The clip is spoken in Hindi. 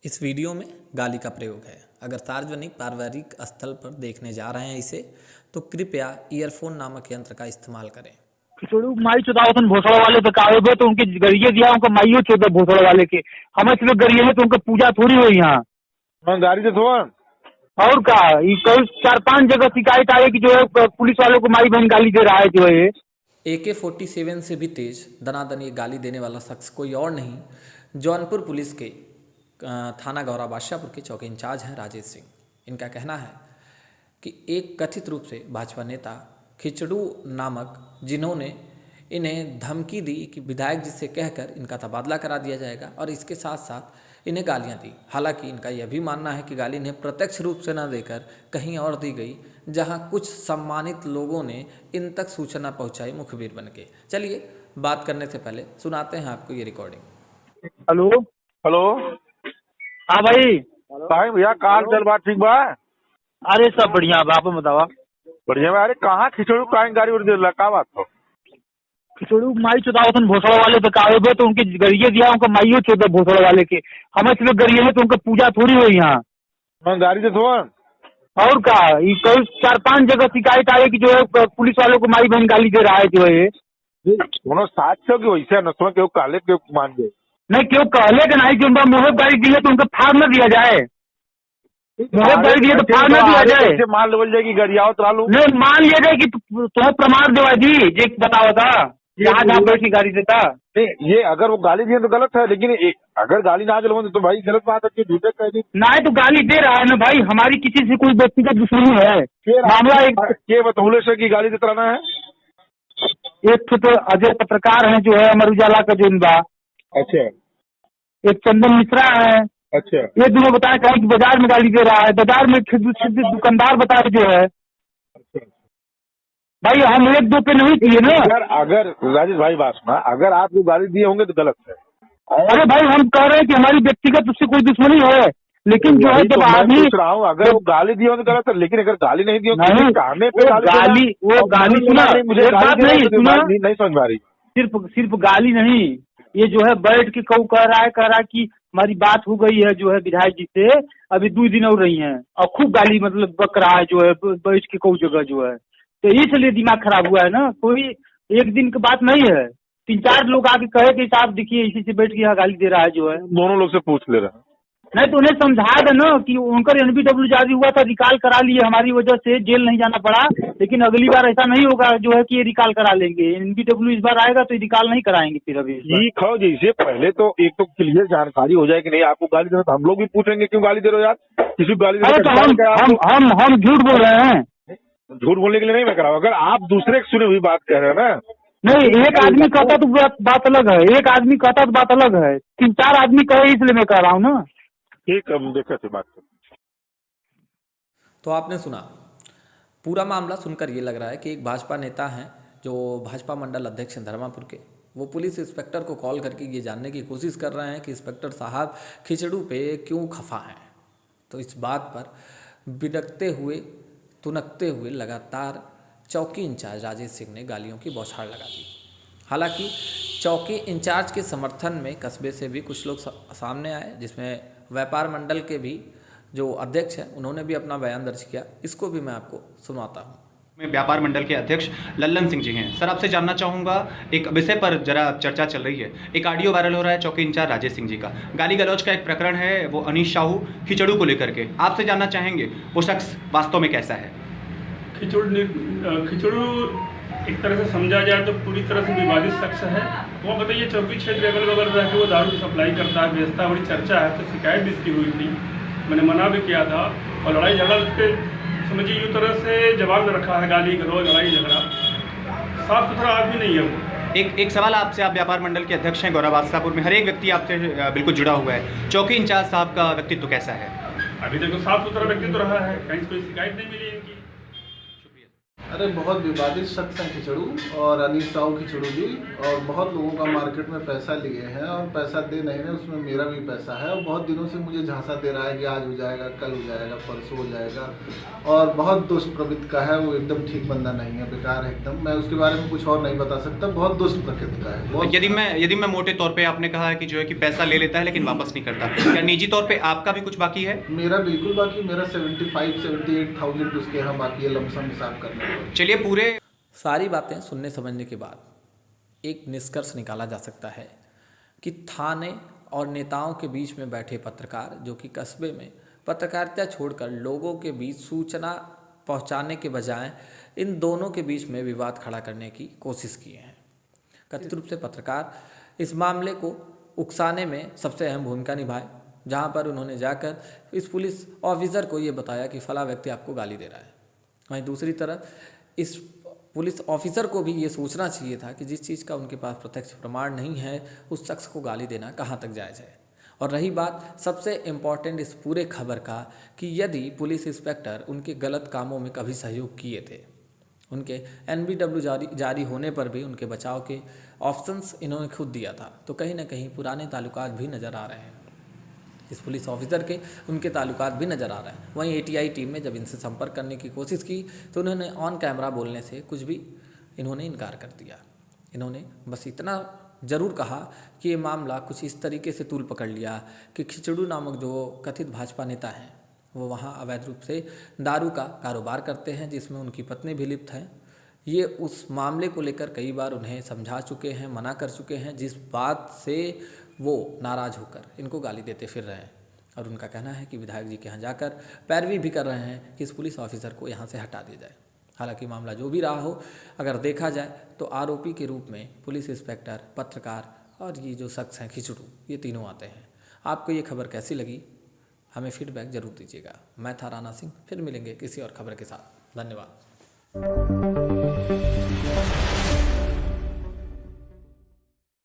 इस वीडियो में गाली का प्रयोग है। अगर सार्वजनिक पारिवारिक स्थल पर देखने जा रहे हैं इसे, तो कृपया ईयरफोन नामक यंत्र का इस्तेमाल करें। खिचड़ी माई चौदह भोसड़ा वाले पे कावे तो उनके गरिए दिया उनका माइयो चौदह भोसड़ा वाले के हमें सिर्फ गरिए है तो उनका पूजा थोड़ी हुई यहाँ गाड़ी से थोड़ा और का कई 4-5 जगह शिकायत आई कि जो है पुलिस वालों को माई बहन गाली दे रहा है जो है। AK-47 से भी तेज दनादन ये गाली देने वाला शख्स कोई और नहीं, जौनपुर पुलिस के थाना गौरा बादशाहपुर के चौकी इंचार्ज हैं राजेश सिंह। इनका कहना है कि एक कथित रूप से भाजपा नेता खिचड़ू नामक, जिन्होंने इन्हें धमकी दी कि विधायक जी से कहकर इनका तबादला करा दिया जाएगा और इसके साथ साथ इन्हें गालियां दी। हालांकि इनका यह भी मानना है कि गाली इन्हें प्रत्यक्ष रूप से न देकर कहीं और दी गई, जहां कुछ सम्मानित लोगों ने इन तक सूचना पहुंचाई मुखबिर बन के। चलिए बात करने से पहले सुनाते हैं आपको ये रिकॉर्डिंग। Hello hello. हाँ भाई भैया कार चल बात ठीक बा? अरे सब बढ़िया बा, आप बतावा। बढ़िया बा। अरे कहाँ खिचड़ू काहे गाड़ी उड़ दे का बात हो? खिचड़ी माई चौदह भोसड़ा वाले पे कावे तो उनके गरिए दिया उनका माइयो चौदह भोसड़ा वाले के हमें सिर्फ गरिए है तो उनका पूजा थोड़ी हुई यहाँ गाड़ी से थोड़ा और का कई 4-5 जगह शिकायत आई कि जो है पुलिस वालों को माई बहन गाली दे रहा है जो है। दोनों साथ से कि वैसे न क्यों काले क्यों मान गए? नहीं क्यों कहले कि नहीं कि उनका मुहब गाड़ी दी है तो उनका फाड़ न दिया जाए। मुहब गाड़ी दी है तो फाड़ न दिया जाए। मान लेवल जाएगी गरियाओ तो लू नहीं मान लिया जाए कि तुम्हें प्रमाण देवा जी जे बताओ था यहाँ जहाँ बैठी गाड़ी देता। नहीं, ये अगर वो गाली दिए तो गलत है, लेकिन अगर गाली ना चलो तो भाई गलत बात है। झूठे कह दी नहीं तो गाली दे रहा है ना भाई, हमारी किसी से कोई व्यक्तिगत दुश्मनी है। मामला ये बतौले से की गाली देता है। एक तो अजय पत्रकार है जो है अमर उजाला का जो इनबा, अच्छा। एक चंदन मिश्रा है। अच्छा। ये दोनों बताए कहीं कि बाजार में गाली दे रहा है, बाजार में दुकानदार बताए जो है। भाई हम 1-2 पे नहीं किए ना। अगर राजेश भाई बात सुना, अगर आप जो गाली दिए होंगे तो गलत है। अरे भाई हम कह रहे हैं कि हमारी व्यक्तिगत उससे कोई दुश्मनी है, लेकिन जो है जब आदमी पूछ रहा हूँ अगर वो गाली दिए होंगे तो गलत है, लेकिन अगर गाली नहीं दी होगी वो गाली सुना मुझे बात नहीं सुना नहीं समझ में आ रही। सिर्फ गाली नहीं, ये जो है बैठ के कऊ कह रहा है कि हमारी बात हो गई है जो है विधायक जी से, अभी 2 दिन और रही हैं और खूब गाली मतलब बक रहा है जो है बैठ के कऊ जगह जो है। तो इसलिए दिमाग खराब हुआ है ना, कोई एक दिन की बात नहीं है। 3-4 लोग आके कहे कि साहब देखिए इसी से बैठ के यहाँ गाली दे रहा है जो है। दोनों लोग से पूछ ले रहे हैं। नहीं तो उन्हें समझा दे ना कि उनका NBW जारी हुआ था, रिकॉल करा लिए, हमारी वजह से जेल नहीं जाना पड़ा, लेकिन अगली बार ऐसा नहीं होगा जो है कि ये रिकॉल करा लेंगे। NBW इस बार आएगा तो रिकॉल नहीं कराएंगे फिर अभी। ठीक है, जैसे पहले तो एक तो क्लियर जानकारी हो जाए कि नहीं आपको गाली दे रहे, तो हम लोग भी पूछेंगे क्यों गाली दे रहे हो यार, किसी को गाली दे रहे तो हम झूठ बोल रहे हैं। झूठ बोलने के लिए नहीं मैं करा। अगर आप दूसरे की सुनी हुई बात कह रहे हैं ना। नहीं, एक आदमी कहता तो बात अलग है, एक आदमी कहता तो बात अलग है, 3-4 आदमी कहे इसलिए मैं कह रहा हूँ ना। ठीक, हम देखते थे बात कर। तो आपने सुना पूरा मामला। सुनकर ये लग रहा है कि एक भाजपा नेता हैं जो भाजपा मंडल अध्यक्ष हैं धर्मापुर के, वो पुलिस इंस्पेक्टर को कॉल करके ये जानने की कोशिश कर रहे हैं कि इंस्पेक्टर साहब खिचड़ू पे क्यों खफा हैं। तो इस बात पर बिड़कते हुए तुनकते हुए लगातार चौकी इंचार्ज राजेश सिंह ने गालियों की बौछार लगा दी। हालांकि चौकी इंचार्ज के समर्थन में कस्बे से भी कुछ लोग सामने आए, जिसमें व्यापार मंडल के भी जो अध्यक्ष हैं उन्होंने भी अपना बयान दर्ज किया। इसको भी मैं आपको सुनाता हूँ। मैं व्यापार मंडल के अध्यक्ष लल्लन सिंह जी हैं। सर आपसे जानना चाहूँगा, एक विषय पर जरा चर्चा चल रही है, एक ऑडियो वायरल हो रहा है चौकी इंचार्ज राजेश सिंह जी का, गाली गलौज का एक प्रकरण है, वो अनीश साहू खिचड़ू को लेकर के। आपसे जानना चाहेंगे वो शख्स वास्तव में कैसा है? खिचड़ू एक तरह से समझा जाए तो पूरी तरह से विवादित शख्स है। वो बताइए चौकी क्षेत्र अगल बगल रह के वो दारू की सप्लाई करता है, बेचता है, बड़ी चर्चा है। तो शिकायत भी इसकी हुई थी, मैंने मना भी किया था और लड़ाई झगड़ा उसके समझिए यूँ तरह से जवाब में रखा है, गाली गलौज लड़ाई झगड़ा। साफ सुथरा आदमी नहीं है वो। एक सवाल आपसे, आप व्यापार मंडल के अध्यक्ष हैं गौरा बादशाहपुर में, हर एक व्यक्ति आपसे बिल्कुल जुड़ा हुआ है, चौकी इंचार्ज साहब का व्यक्तित्व कैसा है? अभी देखो साफ सुथरा व्यक्तित्व रहा है, कहीं से कोई शिकायत नहीं मिली इनकी। शुक्रिया। अरे बहुत विवादित शख्स हैं खिचड़ू और अनीस साहू खिचड़ू जी, और बहुत लोगों का मार्केट में पैसा लिए हैं और पैसा दे नहीं रहे, उसमें मेरा भी पैसा है। और बहुत दिनों से मुझे झांसा दे रहा है कि आज हो जाएगा, कल हो जाएगा, परसों हो जाएगा, और बहुत दुष्ट प्रवृत्ति का है वो। एकदम ठीक बंदा नहीं है, बेकार है एकदम। मैं उसके बारे में कुछ और नहीं बता सकता, बहुत दुष्ट प्रकृति का है। बहुत यदि मैं मोटे तौर पे, आपने कहा है कि जो है कि पैसा ले लेता है लेकिन वापस नहीं करता, क्या निजी तौर पे आपका भी कुछ बाकी है? मेरा बिल्कुल बाकी, मेरा 75-78,000 उसके यहाँ बाकी है लमसम हिसाब करने में। चलिए, पूरे सारी बातें सुनने समझने के बाद एक निष्कर्ष निकाला जा सकता है कि थाने और नेताओं के बीच में बैठे पत्रकार, जो कि कस्बे में पत्रकारिता छोड़कर लोगों के बीच सूचना पहुंचाने के बजाय इन दोनों के बीच में विवाद खड़ा करने की कोशिश किए हैं। कथित रूप से पत्रकार इस मामले को उकसाने में सबसे अहम भूमिका निभाए, जहां पर उन्होंने जाकर इस पुलिस ऑफिसर को ये बताया कि फला व्यक्ति आपको गाली दे रहा है। वहीं दूसरी तरफ इस पुलिस ऑफिसर को भी ये सोचना चाहिए था कि जिस चीज़ का उनके पास प्रत्यक्ष प्रमाण नहीं है, उस शख्स को गाली देना कहाँ तक जायज़ है। और रही बात सबसे इम्पॉर्टेंट इस पूरे खबर का कि यदि पुलिस इंस्पेक्टर उनके गलत कामों में कभी सहयोग किए थे, उनके NBW जारी होने पर भी उनके बचाव के ऑप्शंस इन्होंने खुद दिया था, तो कहीं ना कहीं पुराने ताल्लुकात भी नज़र आ रहे हैं। इस पुलिस ऑफिसर के उनके ताल्लुकात भी नज़र आ रहे हैं। वहीं ATI टीम ने जब इनसे संपर्क करने की कोशिश की तो उन्होंने ऑन कैमरा बोलने से कुछ भी इन्होंने इनकार कर दिया। इन्होंने बस इतना ज़रूर कहा कि ये मामला कुछ इस तरीके से तूल पकड़ लिया कि खिचड़ू नामक जो कथित भाजपा नेता हैं, वो वहाँ अवैध रूप से दारू का कारोबार करते हैं, जिसमें उनकी पत्नी भी लिप्त है। ये उस मामले को लेकर कई बार उन्हें समझा चुके हैं, मना कर चुके हैं, जिस बात से वो नाराज़ होकर इनको गाली देते फिर रहे हैं। और उनका कहना है कि विधायक जी के यहाँ जाकर पैरवी भी कर रहे हैं कि इस पुलिस ऑफिसर को यहाँ से हटा दिया जाए। हालांकि मामला जो भी रहा हो, अगर देखा जाए तो आरोपी के रूप में पुलिस इंस्पेक्टर, पत्रकार और ये जो शख्स हैं खिचड़ू, ये तीनों आते हैं। आपको ये खबर कैसी लगी, हमें फीडबैक जरूर दीजिएगा। मैं था राणा सिंह, फिर मिलेंगे किसी और खबर के साथ। धन्यवाद।